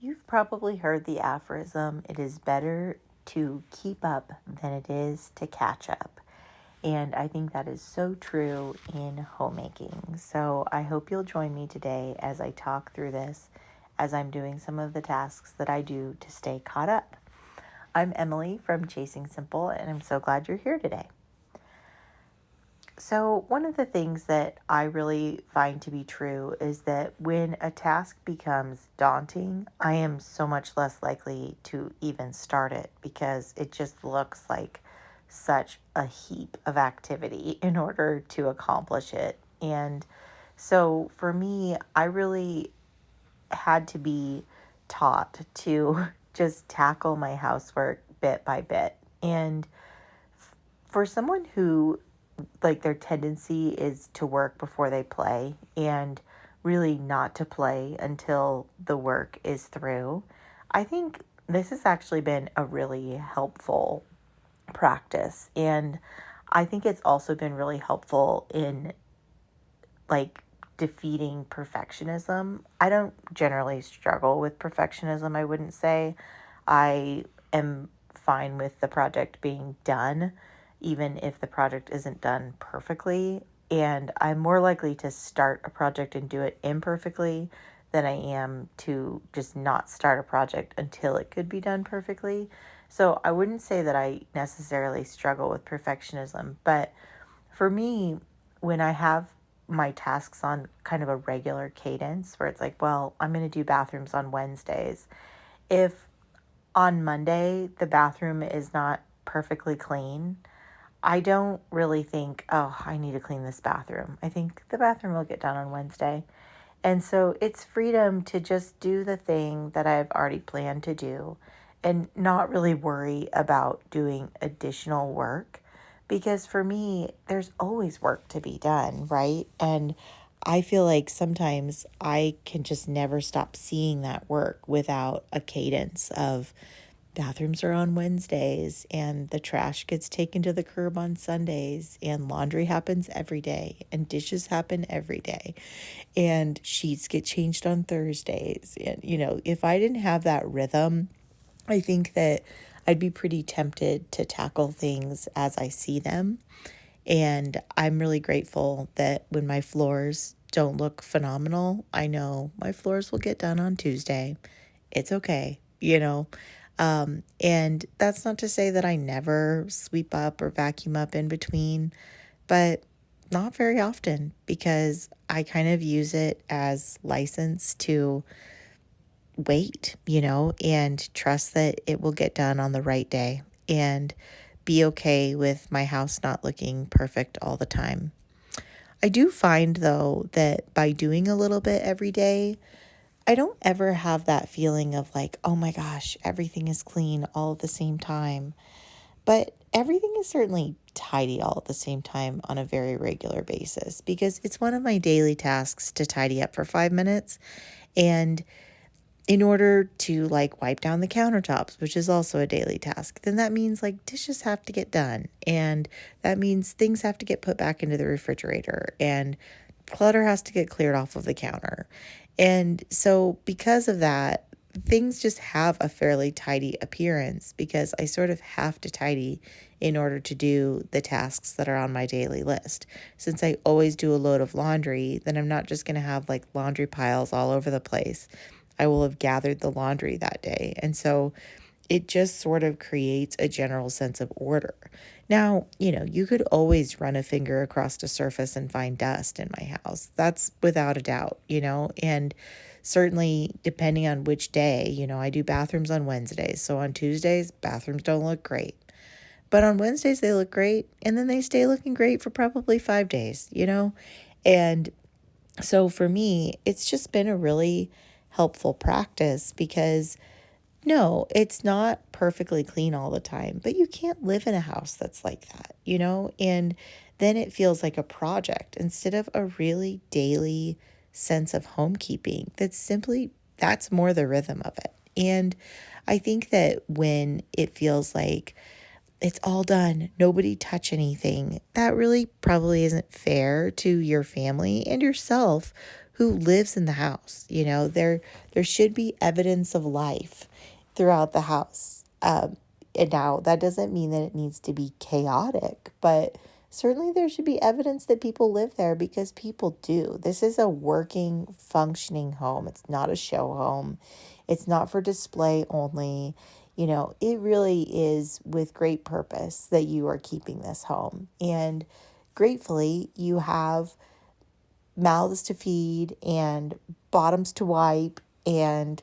You've probably heard the aphorism, it is better to keep up than it is to catch up. And I think that is so true in homemaking. So I hope you'll join me today as I talk through this as I'm doing some of the tasks that I do to stay caught up. I'm Emily from Chasing Simple, and I'm so glad you're here today. So, one of the things that I really find to be true is that when a task becomes daunting, I am so much less likely to even start it because it just looks like such a heap of activity in order to accomplish it. And so, for me, I really had to be taught to just tackle my housework bit by bit. And for someone who like their tendency is to work before they play and really not to play until the work is through, I think this has actually been a really helpful practice. And I think it's also been really helpful in like defeating perfectionism. I don't generally struggle with perfectionism, I wouldn't say. I am fine with the project being done, even if the project isn't done perfectly. And I'm more likely to start a project and do it imperfectly than I am to just not start a project until it could be done perfectly. So I wouldn't say that I necessarily struggle with perfectionism, but for me, when I have my tasks on kind of a regular cadence where it's like, well, I'm going to do bathrooms on Wednesdays. If on Monday the bathroom is not perfectly clean, I don't really think, oh, I need to clean this bathroom. I think the bathroom will get done on Wednesday. And so it's freedom to just do the thing that I've already planned to do and not really worry about doing additional work. Because for me, there's always work to be done, right? And I feel like sometimes I can just never stop seeing that work without a cadence of bathrooms are on Wednesdays and the trash gets taken to the curb on Sundays and laundry happens every day and dishes happen every day and sheets get changed on Thursdays. And, if I didn't have that rhythm, I think that I'd be pretty tempted to tackle things as I see them. And I'm really grateful that when my floors don't look phenomenal, I know my floors will get done on Tuesday. It's okay. And that's not to say that I never sweep up or vacuum up in between, but not very often because I kind of use it as license to wait, and trust that it will get done on the right day and be okay with my house not looking perfect all the time. I do find though that by doing a little bit every day, I don't ever have that feeling of like, oh my gosh, everything is clean all at the same time. But everything is certainly tidy all at the same time on a very regular basis because it's one of my daily tasks to tidy up for 5 minutes. And in order to like wipe down the countertops, which is also a daily task, then that means like dishes have to get done. And that means things have to get put back into the refrigerator and clutter has to get cleared off of the counter. And so because of that, things just have a fairly tidy appearance because I sort of have to tidy in order to do the tasks that are on my daily list. Since I always do a load of laundry, then I'm not just going to have like laundry piles all over the place. I will have gathered the laundry that day. And so it just sort of creates a general sense of order. Now, you could always run a finger across the surface and find dust in my house. That's without a doubt. And certainly depending on which day, I do bathrooms on Wednesdays. So on Tuesdays, bathrooms don't look great. But on Wednesdays, they look great. And then they stay looking great for probably 5 days. And so for me, it's just been a really helpful practice because no, it's not perfectly clean all the time, but you can't live in a house that's like that. And then it feels like a project instead of a really daily sense of homekeeping. That's more the rhythm of it. And I think that when it feels like it's all done, nobody touch anything, that really probably isn't fair to your family and yourself who lives in the house. There should be evidence of life throughout the house. And now that doesn't mean that it needs to be chaotic, but certainly there should be evidence that people live there, because people do. This is a working, functioning home. It's not a show home. It's not for display only. It really is with great purpose that you are keeping this home. And gratefully, you have mouths to feed and bottoms to wipe and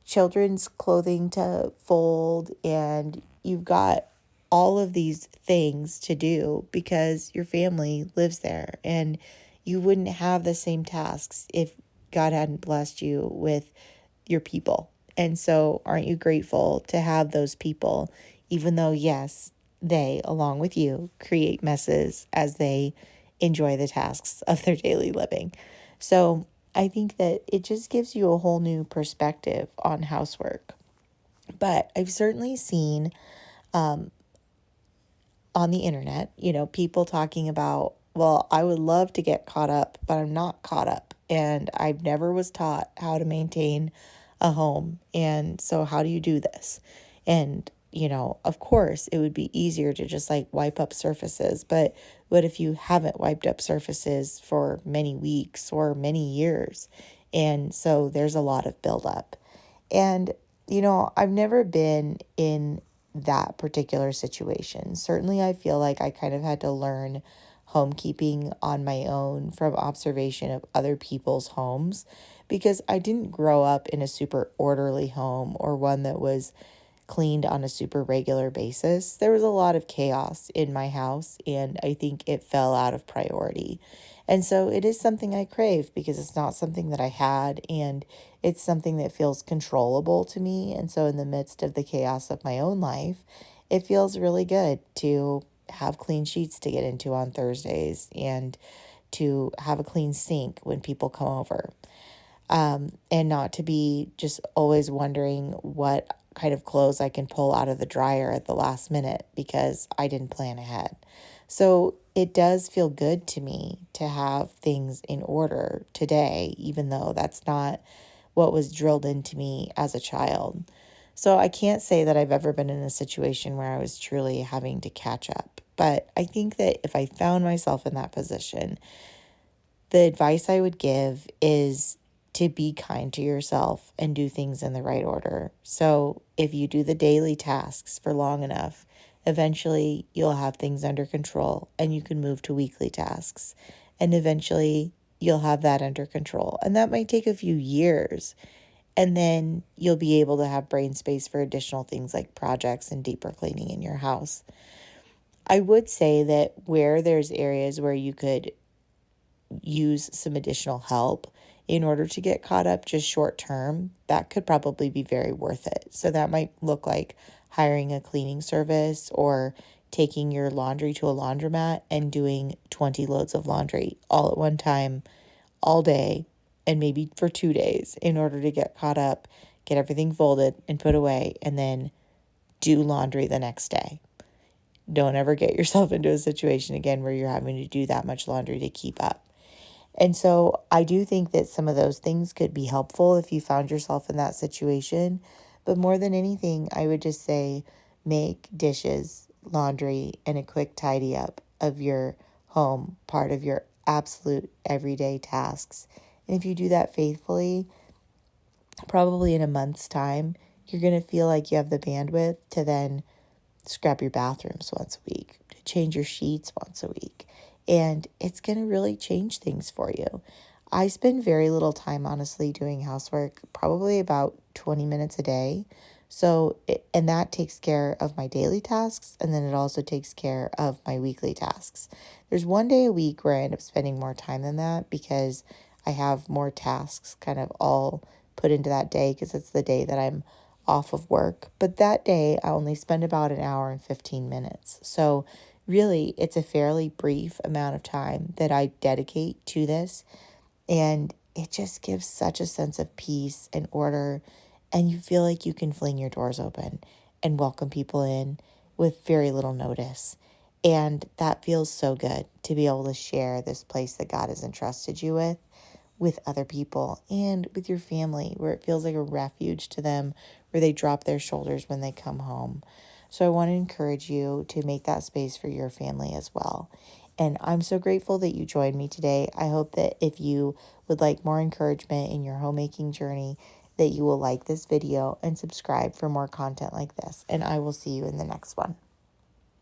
children's clothing to fold, and you've got all of these things to do because your family lives there, and you wouldn't have the same tasks if God hadn't blessed you with your people. And so, aren't you grateful to have those people, even though, yes, they, along with you, create messes as they enjoy the tasks of their daily living? So, I think that it just gives you a whole new perspective on housework. But I've certainly seen on the internet, people talking about, well, I would love to get caught up, but I'm not caught up. And I never was taught how to maintain a home. And so how do you do this? And, of course, it would be easier to just like wipe up surfaces. But what if you haven't wiped up surfaces for many weeks or many years? And so there's a lot of buildup. And, I've never been in that particular situation. Certainly, I feel like I kind of had to learn homekeeping on my own from observation of other people's homes, because I didn't grow up in a super orderly home or one that was cleaned on a super regular basis. There was a lot of chaos in my house, and I think it fell out of priority. And so it is something I crave because it's not something that I had, and it's something that feels controllable to me. And so, in the midst of the chaos of my own life, it feels really good to have clean sheets to get into on Thursdays and to have a clean sink when people come over, and not to be just always wondering what kind of clothes I can pull out of the dryer at the last minute because I didn't plan ahead. So it does feel good to me to have things in order today, even though that's not what was drilled into me as a child. So I can't say that I've ever been in a situation where I was truly having to catch up. But I think that if I found myself in that position, the advice I would give is to be kind to yourself and do things in the right order. So if you do the daily tasks for long enough, eventually you'll have things under control and you can move to weekly tasks. And eventually you'll have that under control. And that might take a few years. And then you'll be able to have brain space for additional things like projects and deeper cleaning in your house. I would say that where there's areas where you could use some additional help in order to get caught up just short term, that could probably be very worth it. So that might look like hiring a cleaning service or taking your laundry to a laundromat and doing 20 loads of laundry all at one time, all day, and maybe for 2 days in order to get caught up, get everything folded and put away, and then do laundry the next day. Don't ever get yourself into a situation again where you're having to do that much laundry to keep up. And so I do think that some of those things could be helpful if you found yourself in that situation. But more than anything, I would just say make dishes, laundry, and a quick tidy up of your home part of your absolute everyday tasks. And if you do that faithfully, probably in a month's time, you're going to feel like you have the bandwidth to then scrub your bathrooms once a week, to change your sheets once a week. And it's going to really change things for you. I spend very little time, honestly, doing housework, probably about 20 minutes a day. And that takes care of my daily tasks, and then it also takes care of my weekly tasks. There's one day a week where I end up spending more time than that because I have more tasks kind of all put into that day because it's the day that I'm off of work. But that day, I only spend about an hour and 15 minutes. So really, it's a fairly brief amount of time that I dedicate to this. And it just gives such a sense of peace and order. And you feel like you can fling your doors open and welcome people in with very little notice. And that feels so good to be able to share this place that God has entrusted you with with other people and with your family, where it feels like a refuge to them, where they drop their shoulders when they come home. So I want to encourage you to make that space for your family as well. And I'm so grateful that you joined me today. I hope that if you would like more encouragement in your homemaking journey, that you will like this video and subscribe for more content like this. And I will see you in the next one.